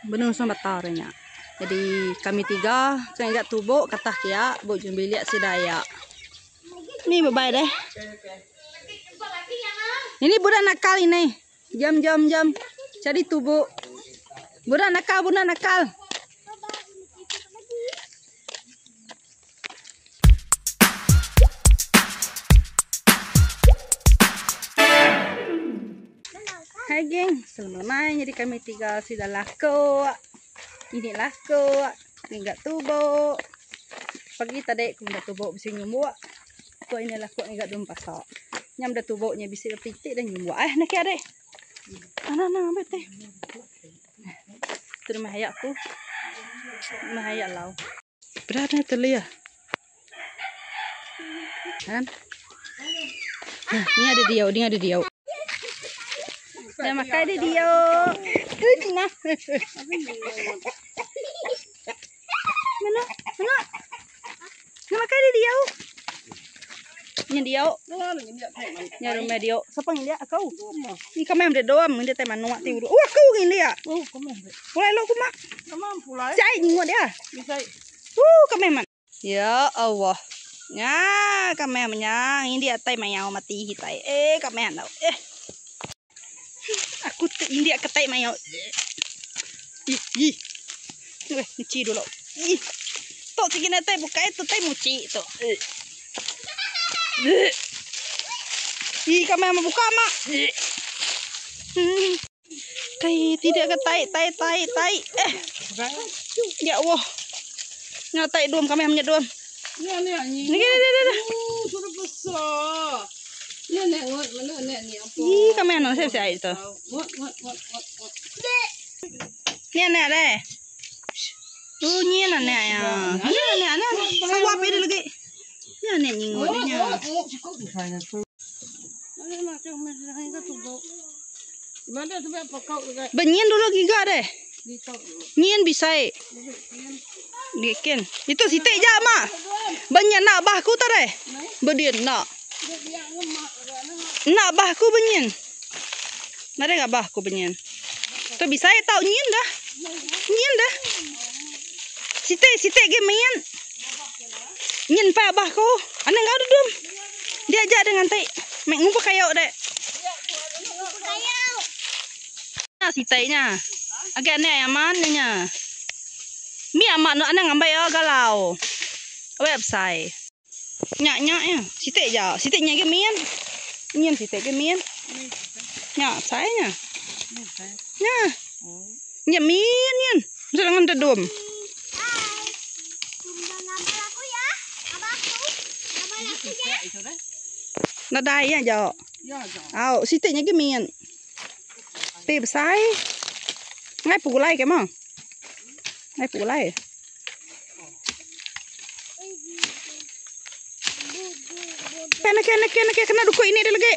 Benar sama batarnya. Jadi kami tiga, saya enggak tubuk kata kia, buat jumbi lihat si daya. Ini bye deh. Ini budak nakal ini. Jam. Jadi tubuk. Budak nakal. Hai geng, selamat main. Jadi kami tiga sudah laku. Ini laku. Ini enggak tubuk. Pagi tadi aku udah tubuk bisa nyumbuk. Kau ini laku enggak dum pasok. Nyam dah tubuknya bisa pitik dan nyumbuk. Nak adek. Ana bete. Tu mahaya aku. Mahaya lau. Berada terlihat. Kan? Ini ada dia. Dah makan dia. Mana? Nak makan dia. Ini dia. Ini rumah dia. Siapa yang dia? Kau. Ini kami yang doam, dia teman nuak tiuru. Oh, kau ini dia. Mulai lo kuma. Cai nyuat dia. Kami man. Ya Allah. Ya, kami menyang. Ini dia tai mayau mati hitai. Kami tahu. Aku ini dia ketai mayau. Weh, muci dulu. Tok sikit tai buka itu tai muci tu. Kami mau buka mak. Tai tidak ke tai. Ya Allah. Ngatai duam kami punya duam. Ni. Sudah besar. Nek ngot mana nek ni apa? Kami anak saya itu. Ngot. Ni anak deh. Ni anak ya. Ni anak. Sawap ini lagi. Ni anak nyingotnya. Mana tu apa kau dekat? Benyin dulu giga deh. Di kau. Nyin bisa. Dikin. Itu sitik je mak. Banyak nak bahku tak deh. Berdien nak. Nak bahku benyin. Nada enggak bahku benyin. Tu bisa tahu nyin dah. Sitik ge menyin. Nyin pa bahku. Ana enggak ada dum. Dia ajak dengan tai. Mek ngumpul kayu dek. Nah, sitiknya. Agak ni amannya. Mi amak nak ana ngambai galau. Website. Nyak ya. Sitik je. Sitiknya ke mian. Nyen sitik ke mian. Nyak saya. Nya. Nya mian nyen. Mesti dengan tedum. Nadai ya jo. Au, sitiknya ke mian. Tip sai. Ngai pulai ke mang. Ngai pulai. Nak kena dukuk ini dia lagi.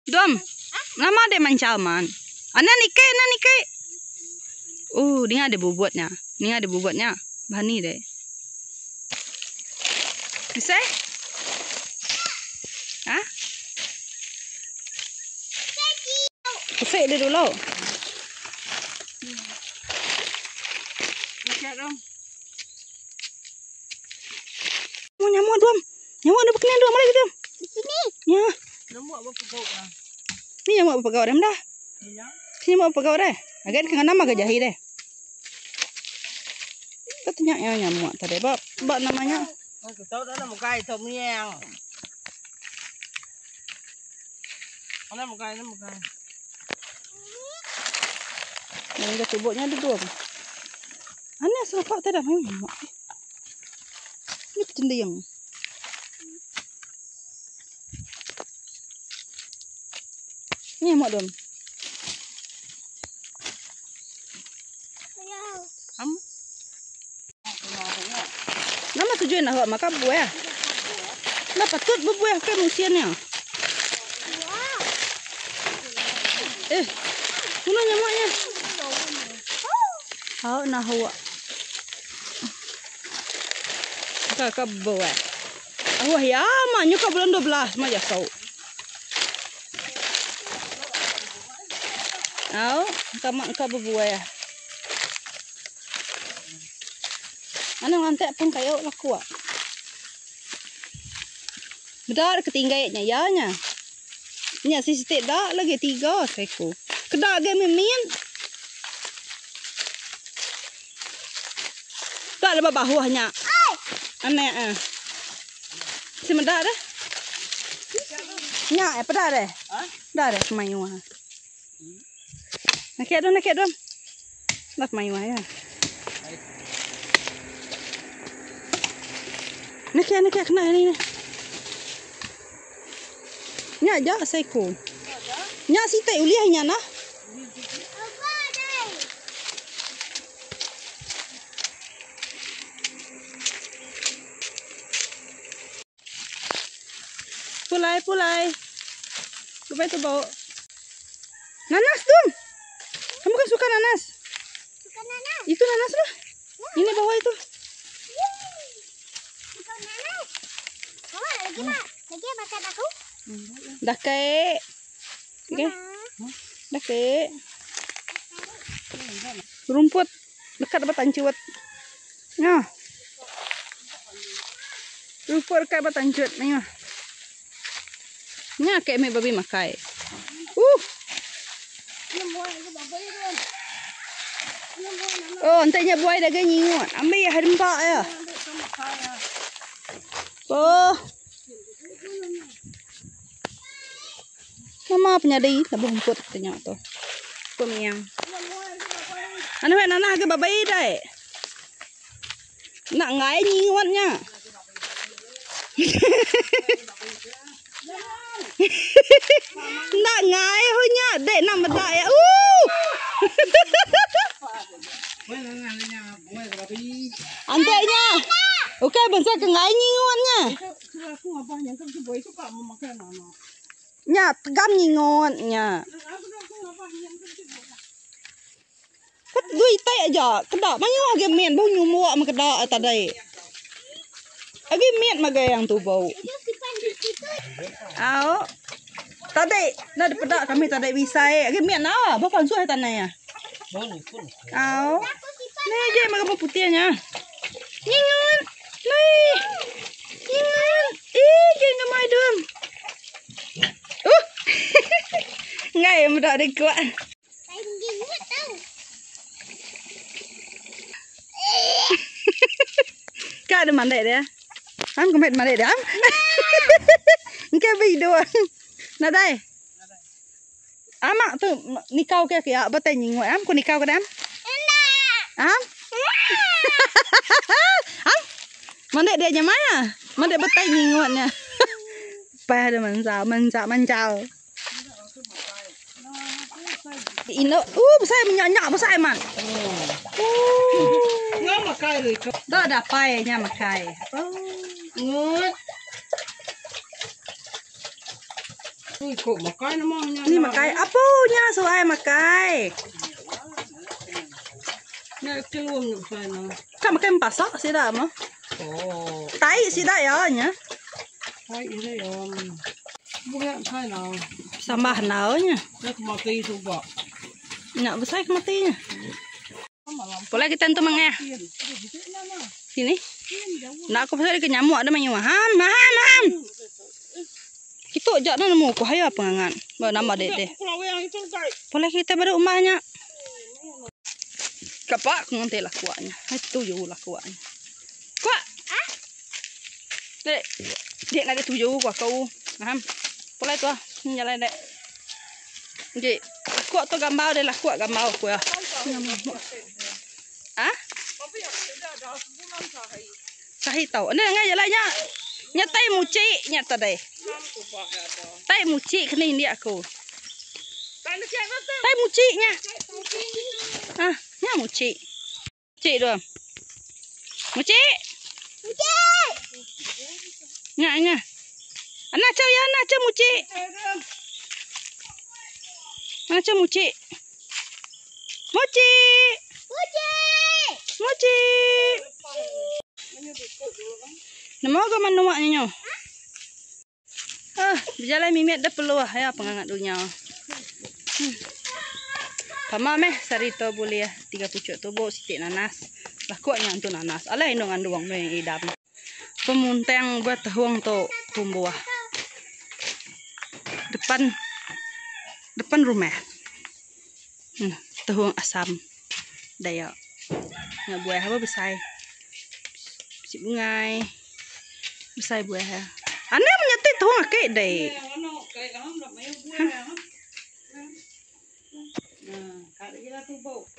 Dom. Lama dia mancaman. Ana nikai. Dia ada bobotnya. Bani deh. Bisa? Hah? Usik dia dulu. Nyamuk dom. Nyamuk ada berkenan dom lagi dom. Di sini. Ya. Nyamuk apa pegau dah. Ni nyamuk apa pegau dah dah. Sini nyamuk apa pegau dah. Agak dengan nama gajahi deh. Kita tanya ya nyamuk tadi. Bak namanya. Aku tahu dah nama kai tu miang. Nama kai. Yang dah tubuknya ada dua. Aneh selepak tadi memang. Ini cendiang. Ini mak dom. Nama tujuan nak makan buah. Nak patut berbuah ke musiannya. Mana nyamuknya? Nah hawa. Kakak buat. Wah ya, maknya kau bulan 12 mah jasau. Kau berbuat ya. Ana ngantek pun kayak laku ah. Bedar ketinggainya ya nya. Nya sistem dah lagi 3 seko. Kedak ge mimin. Tak ada bawahnya. Aneh si medak dah. Nya pada dah. Dah dah mayu ah. Nak dom. Dah mayu ya. Nak kena ni. Nya aja seko. Nya si teh uliahnya nah. Pulai. Coba itu bau. Nanas dong. Kamu kan suka nanas? Suka nanas. Itu nanas lah. Ini bawa itu. Suka nanas. Oh, lagi makan aku. Dah kek. Okey. Dah kek. Rumput dekat batan cuat. Nah. Rumput dekat batan cuat ni. Nya kayak me babi makai. Oh, entahnya buai dah nyingut. Ambil ya hempak ya. Oh. Mama penyadai tabung rumput tanya tu. Pemiang. Anu nana ke babai dai. Nak ngai nyinguatnya. Nak ngai honya dek nak medak ya. Antainya. Okey bangsa ke ngai nyinguatnya. Nya tegam nyinguatnya. Kat dui tai aja kedak mayu age men bau nyumuak ma kedak tadai. Age men ma yang tu bau. Au. Tadi nak pedak kami tadi bisa age men ah ba kan suai tanah ya. Au. Ni je ma putihnya. Nyingun. Nai. Nyingun. Je ngamai dum. Ngai mudah dah kuat. Kau ada mandai dia? Am kau met mandai dia? Am? Kau video? Nadai? Amak tu nikau ke kaya? Betul nyingu am? Kau nikau ke am? Am? Am? Mandai dia mana? Mandai betul nyinguannya. Pada mancau. Ino, besar menyanyak besar man. Nggak makai le. Dah dapai nya makai. Ngut. Ni kok makai namanya. Ni makai apa nya soai makai. Nak keluar nak sana. Kan makan pasak sih dah mah. Oh. Tai sih dah ya nya. Hai ini ya. Bukan kai nào. Sambah naunya. Nak mati tu pak. Nak besar matinya. Boleh kita entu mangnya. Sini. Nak aku pasal ke nyamuk ada manyu. Ham. Kita jak na nemu ko haya pengangan. Ba nama dek. Boleh kita pada rumahnya. Kapak nganti lah kuatnya. Itu yo lah kuatnya. Kuat. Dek nak tujuh kuat kau. Ham. Boleh tu ah. Nyala dek. Okey. Kuat tu gambar dia lah kuat gambar aku ya. Ah? Sahih tahu. Ni ngai jalannya. Nyatai muci nyata deh. Tai muci kena ini aku. Tai muci nya. Ah, nya muci. Muci doang. Muci. Nya. Anak cau ya, anak cau muci. Macam muci. Mochi. Nama ke manuaknya nyo? Berjalan mimet dah peluah ya pengangat dunia. Pama meh sarito boleh ya 3 pucuk tu bau sitik nanas. Lah kuatnya untuk nanas. Alai indongan duang no yang idam. Pemuntang buat tahuang tu tumbuh. Depan rumah. Tahuang asam. Daya. Nggak buah apa besar. Si bungai. Besar buah. Aneh menyetik tahuang akik deh.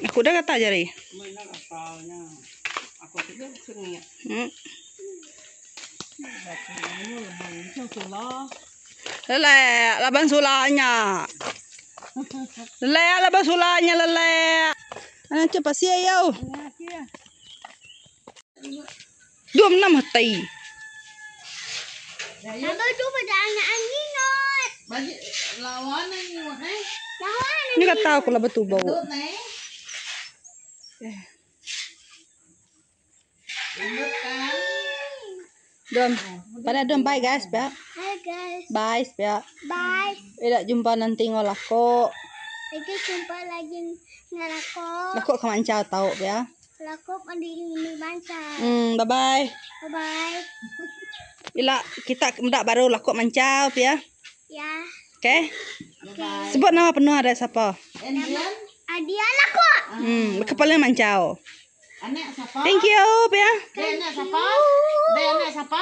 Aku dah kata jari. Aku tidak sengit. Lelek, laban sulanya. Lelek, laban sulanya lelek. Anak cepat sia yau. 26 hati. Abang tu pada anak angin not. Bagi lawan ni wahai. Lawan. Ini kata aku lah betul bau. Dom, pada dom bye guys, ya. Hai guys. Bye, ya. Bye. Tidak jumpa nanti ngolako. Lagi jumpa lagi dengan aku. Lako kemancau tahu ya. Aku mandi ini banca. Bye bye. Bye bye. Bila kita mendak baru lako mancau ya. Ya. Oke. Sebut nama penuh ada siapa? Adia aku. Kepala mancau. Anak siapa? Thank you ya. Anak siapa? Anak siapa?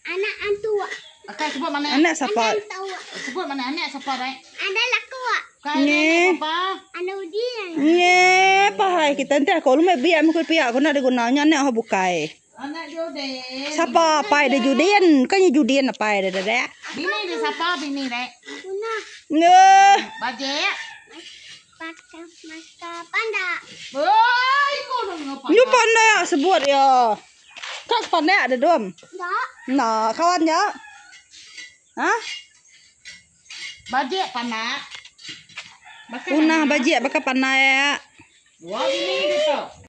Anak antua. Okey, sebut mana? Anak siapa? Antua. Sebut mana anak siapa, Rek? Ada laku. Anak siapa? Anak ujian. Nye, pahai kita nanti aku lu biar mukul pihak aku nak ada gunanya nak aku bukai. Anak Juden. Siapa apa ada Juden? Kan Juden apa ada dek? Bini dia siapa? Bini, Rek? Una. Nge. Bajek. Masa panda. Oi, kau dah ngapa? Nyu pandai ya sebut ya. Kak pandai ada dom. Tak. Nah, kawan ya. Hah? Bajek panak. Unah bajik bakal pandai ya. Wah, bini dia tu.